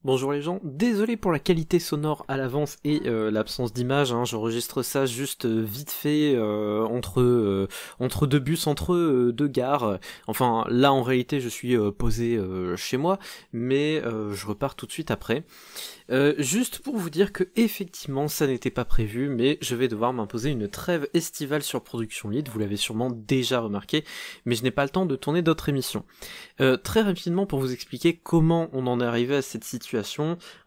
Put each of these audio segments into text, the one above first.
Bonjour les gens, désolé pour la qualité sonore à l'avance et l'absence d'image, hein, j'enregistre ça juste vite fait entre deux bus, entre deux gares. Enfin là en réalité je suis posé chez moi, mais je repars tout de suite après. Juste pour vous dire que effectivement ça n'était pas prévu, mais je vais devoir m'imposer une trêve estivale sur Production Lead, vous l'avez sûrement déjà remarqué, mais je n'ai pas le temps de tourner d'autres émissions. Très rapidement pour vous expliquer comment on en est arrivé à cette situation,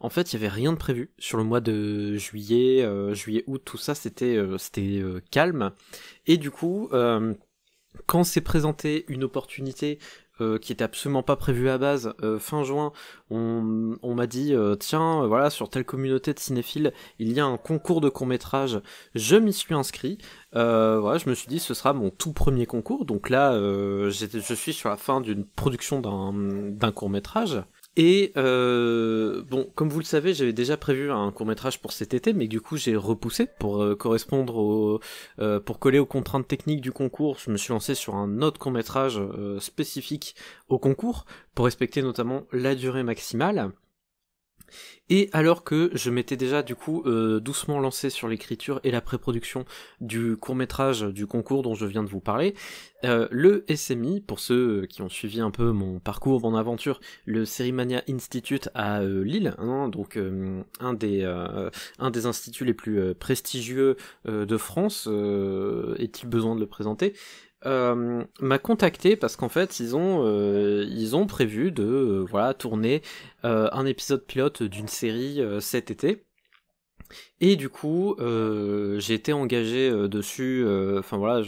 en fait il y avait rien de prévu sur le mois de juillet, août, tout ça c'était calme, et du coup quand s'est présenté une opportunité qui était absolument pas prévue à base, fin juin, on m'a dit tiens, voilà, sur telle communauté de cinéphiles, il y a un concours de court-métrage, je m'y suis inscrit, voilà, je me suis dit ce sera mon tout premier concours, donc là je suis sur la fin d'une production d'un court-métrage. Et bon, comme vous le savez, j'avais déjà prévu un court-métrage pour cet été, mais du coup j'ai repoussé pour correspondre pour coller aux contraintes techniques du concours. Je me suis lancé sur un autre court-métrage spécifique au concours, pour respecter notamment la durée maximale. Et alors que je m'étais déjà du coup doucement lancé sur l'écriture et la pré-production du court-métrage du concours dont je viens de vous parler, le SMI, pour ceux qui ont suivi un peu mon parcours, mon aventure, le Cerimania Institute à Lille, hein, donc un des instituts les plus prestigieux de France, est-il besoin de le présenter, m'a contacté parce qu'en fait ils ont prévu de voilà tourner un épisode pilote d'une série cet été, et du coup j'ai été engagé dessus, enfin voilà,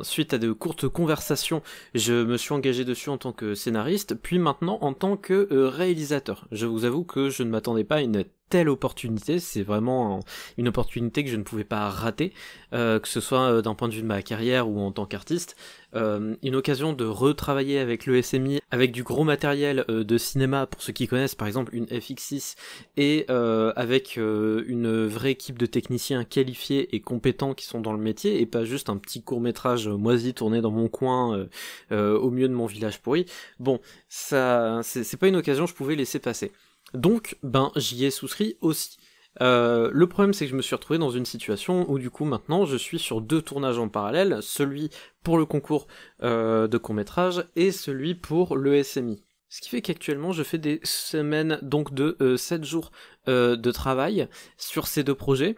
suite à de courtes conversations, je me suis engagé dessus en tant que scénariste, puis maintenant en tant que réalisateur. Je vous avoue que je ne m'attendais pas à une telle opportunité, c'est vraiment une opportunité que je ne pouvais pas rater, que ce soit d'un point de vue de ma carrière ou en tant qu'artiste. Une occasion de retravailler avec le SMI, avec du gros matériel de cinéma, pour ceux qui connaissent par exemple une FX6, et avec une vraie équipe de techniciens qualifiés et compétents qui sont dans le métier, et pas juste un petit court-métrage moisi tourné dans mon coin au milieu de mon village pourri. Bon, ça c'est pas une occasion que je pouvais laisser passer. Donc, ben, j'y ai souscrit aussi. Le problème, c'est que je me suis retrouvé dans une situation où du coup maintenant je suis sur deux tournages en parallèle, celui pour le concours de court-métrage et celui pour le SMI. Ce qui fait qu'actuellement je fais des semaines donc de 7 jours de travail sur ces deux projets,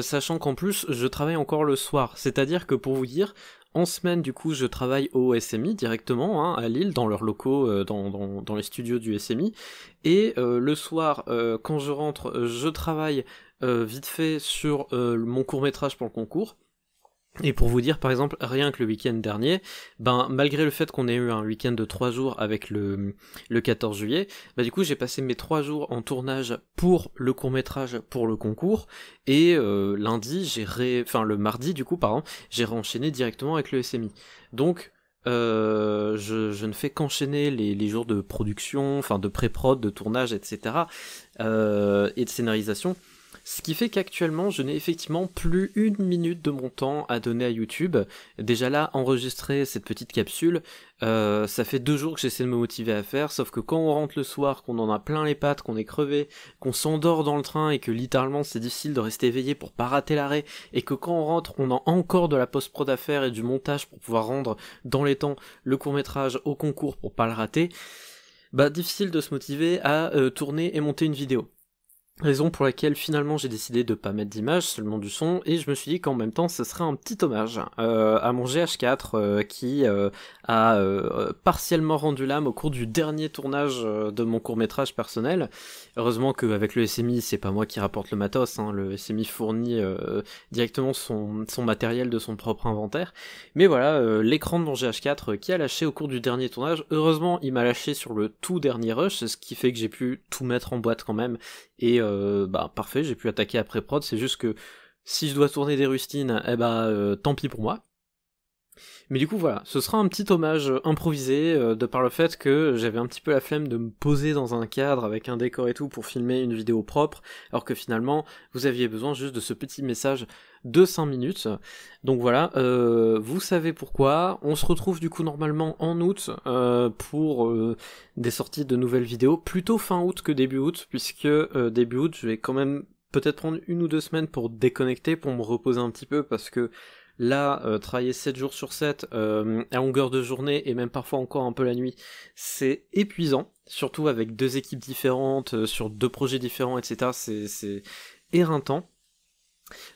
sachant qu'en plus je travaille encore le soir, c'est-à-dire que pour vous dire, en semaine, du coup, je travaille au SMI directement, hein, à Lille, dans leurs locaux, dans les studios du SMI. Et le soir, quand je rentre, je travaille vite fait sur mon court-métrage pour le concours. Et pour vous dire, par exemple, rien que le week-end dernier, ben malgré le fait qu'on ait eu un week-end de 3 jours avec le 14 juillet, bah du coup j'ai passé mes 3 jours en tournage pour le court-métrage pour le concours, et lundi, le mardi du coup, pardon, j'ai réenchaîné directement avec le SMI. Donc je ne fais qu'enchaîner les jours de production, enfin de pré-prod, de tournage, etc. Et de scénarisation. Ce qui fait qu'actuellement, je n'ai effectivement plus une minute de mon temps à donner à YouTube. Déjà là, enregistrer cette petite capsule, ça fait 2 jours que j'essaie de me motiver à faire, sauf que quand on rentre le soir, qu'on en a plein les pattes, qu'on est crevé, qu'on s'endort dans le train et que littéralement c'est difficile de rester éveillé pour pas rater l'arrêt, et que quand on rentre, on a encore de la post-prod à faire et du montage pour pouvoir rendre dans les temps le court-métrage au concours pour pas le rater, bah difficile de se motiver à tourner et monter une vidéo. Raison pour laquelle finalement j'ai décidé de pas mettre d'image, seulement du son, et je me suis dit qu'en même temps ce serait un petit hommage à mon GH4 qui a partiellement rendu l'âme au cours du dernier tournage de mon court-métrage personnel. Heureusement qu'avec le SMI c'est pas moi qui rapporte le matos, hein, le SMI fournit directement son matériel de son propre inventaire, mais voilà, l'écran de mon GH4 qui a lâché au cours du dernier tournage. Heureusement il m'a lâché sur le tout dernier rush, ce qui fait que j'ai pu tout mettre en boîte quand même, et bah parfait, j'ai pu attaquer après prod. C'est juste que si je dois tourner des rustines, tant pis pour moi. Mais du coup voilà, ce sera un petit hommage improvisé de par le fait que j'avais un petit peu la flemme de me poser dans un cadre avec un décor et tout pour filmer une vidéo propre, alors que finalement vous aviez besoin juste de ce petit message de 5 minutes. Donc voilà, vous savez pourquoi. On se retrouve du coup normalement en août pour des sorties de nouvelles vidéos, plutôt fin août que début août, puisque début août je vais quand même peut-être prendre 1 ou 2 semaines pour déconnecter, pour me reposer un petit peu, parce que là, travailler 7 jours sur 7, à longueur de journée, et même parfois encore un peu la nuit, c'est épuisant, surtout avec 2 équipes différentes, sur 2 projets différents, etc. C'est éreintant.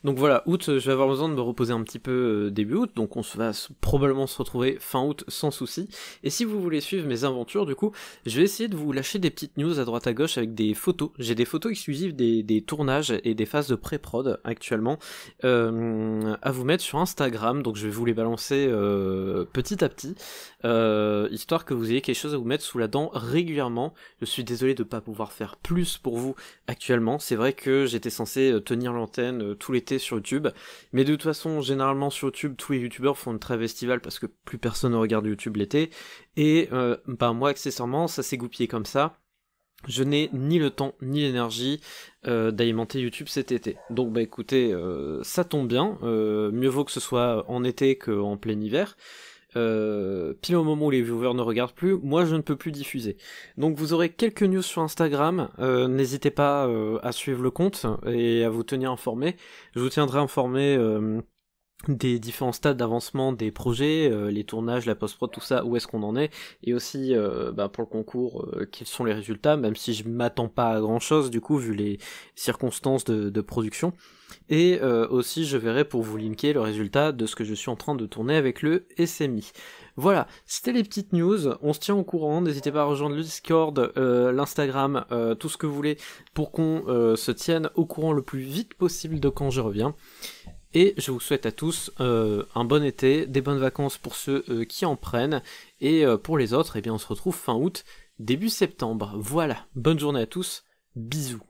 Donc voilà, août, je vais avoir besoin de me reposer un petit peu début août, donc on va probablement se retrouver fin août sans souci. Et si vous voulez suivre mes aventures, du coup, je vais essayer de vous lâcher des petites news à droite à gauche avec des photos. J'ai des photos exclusives des tournages et des phases de pré-prod actuellement à vous mettre sur Instagram, donc je vais vous les balancer petit à petit, histoire que vous ayez quelque chose à vous mettre sous la dent régulièrement. Je suis désolé de ne pas pouvoir faire plus pour vous actuellement, c'est vrai que j'étais censé tenir l'antenne tout l'été sur YouTube, mais de toute façon généralement sur YouTube tous les youtubeurs font une trêve estivale parce que plus personne ne regarde YouTube l'été, et moi accessoirement ça s'est goupillé comme ça. Je n'ai ni le temps ni l'énergie d'alimenter YouTube cet été. Donc bah écoutez, ça tombe bien, mieux vaut que ce soit en été qu'en plein hiver. Pile au moment où les viewers ne regardent plus, moi je ne peux plus diffuser. Donc vous aurez quelques news sur Instagram, n'hésitez pas à suivre le compte et à vous tenir informé. Je vous tiendrai informé des différents stades d'avancement des projets, les tournages, la post-prod, tout ça, où est-ce qu'on en est, et aussi pour le concours, quels sont les résultats, même si je m'attends pas à grand chose du coup vu les circonstances de production. Et aussi je verrai pour vous linker le résultat de ce que je suis en train de tourner avec le SMI. Voilà, c'était les petites news, on se tient au courant, n'hésitez pas à rejoindre le Discord, l'Instagram, tout ce que vous voulez pour qu'on se tienne au courant le plus vite possible de quand je reviens. Et je vous souhaite à tous un bon été, des bonnes vacances pour ceux qui en prennent, et pour les autres, eh bien on se retrouve fin août, début septembre. Voilà, bonne journée à tous, bisous.